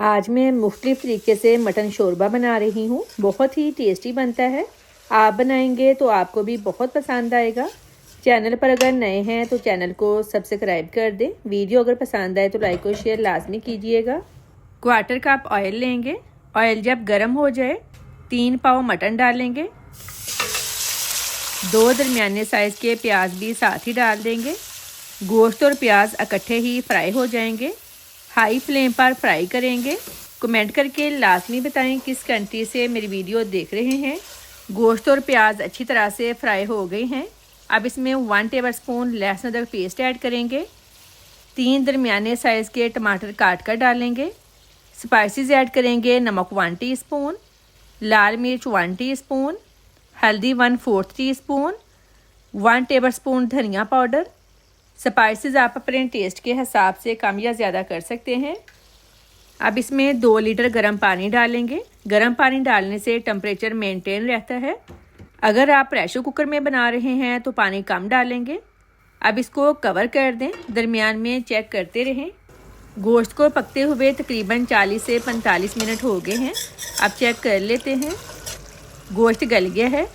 आज मैं मुख्तलिफ़ तरीके से मटन शोरबा बना रही हूँ। बहुत ही टेस्टी बनता है। आप बनाएंगे तो आपको भी बहुत पसंद आएगा। चैनल पर अगर नए हैं तो चैनल को सब्सक्राइब कर दें। वीडियो अगर पसंद आए तो लाइक और शेयर लाजमी कीजिएगा। 1/4 कप ऑयल लेंगे। ऑयल जब गर्म हो जाए 3 पाव मटन डालेंगे। 2 दरमियाने साइज़ के प्याज भी साथ ही डाल देंगे। गोश्त और प्याज इकट्ठे ही फ्राई हो जाएंगे। हाई फ्लेम पर फ्राई करेंगे। कमेंट करके लाजमी बताएं किस कंट्री से मेरी वीडियो देख रहे हैं। गोश्त और प्याज अच्छी तरह से फ्राई हो गए हैं। अब इसमें 1 टेबलस्पून लहसुन अदरक पेस्ट ऐड करेंगे। 3 दरमियाने साइज़ के टमाटर काट कर डालेंगे। स्पाइसेस ऐड करेंगे। नमक 1 टीस्पून, लाल मिर्च 1 टीस्पून, हल्दी 1/4 टीस्पून, 1 टेबलस्पून धनिया पाउडर। स्पाइसेस आप अपने टेस्ट के हिसाब से कम या ज़्यादा कर सकते हैं। अब इसमें 2 लीटर गर्म पानी डालेंगे। गर्म पानी डालने से टेम्परेचर मेंटेन रहता है। अगर आप प्रेशर कुकर में बना रहे हैं तो पानी कम डालेंगे। अब इसको कवर कर दें। दरमियान में चेक करते रहें। गोश्त को पकते हुए तकरीबन 40 से 45 मिनट हो गए हैं। अब चेक कर लेते हैं। गोश्त गल गया है।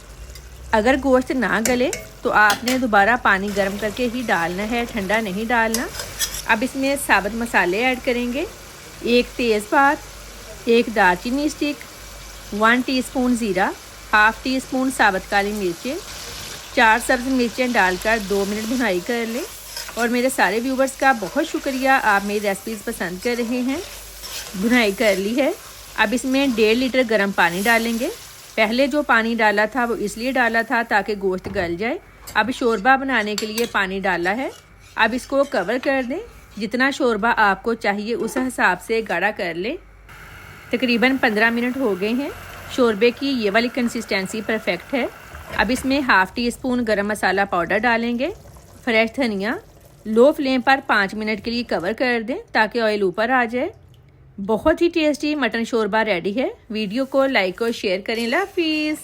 अगर गोश्त ना गले तो आपने दोबारा पानी गर्म करके ही डालना है, ठंडा नहीं डालना। अब इसमें साबुत मसाले ऐड करेंगे। 1 तेज़पात, 1 दालचीनी स्टिक, 1 टीस्पून ज़ीरा, हाफ़ टीस्पून साबुत काली मिर्चें, 4 सब्ज़ मिर्चें डालकर 2 मिनट भुनाई कर लें। और मेरे सारे व्यूवर्स का बहुत शुक्रिया, आप मेरी रेसिपीज़ पसंद कर रहे हैं। भुनाई कर ली है। अब इसमें 1.5 लीटर गर्म पानी डालेंगे। पहले जो पानी डाला था वो इसलिए डाला था ताकि गोश्त गल जाए। अब शोरबा बनाने के लिए पानी डाला है। अब इसको कवर कर दें। जितना शोरबा आपको चाहिए उस हिसाब से गाढ़ा कर लें। तकरीबन 15 मिनट हो गए हैं। शोरबे की ये वाली कंसिस्टेंसी परफेक्ट है। अब इसमें हाफ़ टीस्पून गरम मसाला पाउडर डालेंगे। फ्रेश धनिया। लो फ्लेम पर 5 मिनट के लिए कवर कर दें ताकि ऑयल ऊपर आ जाए। बहुत ही टेस्टी मटन शोरबा रेडी है। वीडियो को लाइक और शेयर करें। अल्लाह हाफिज़।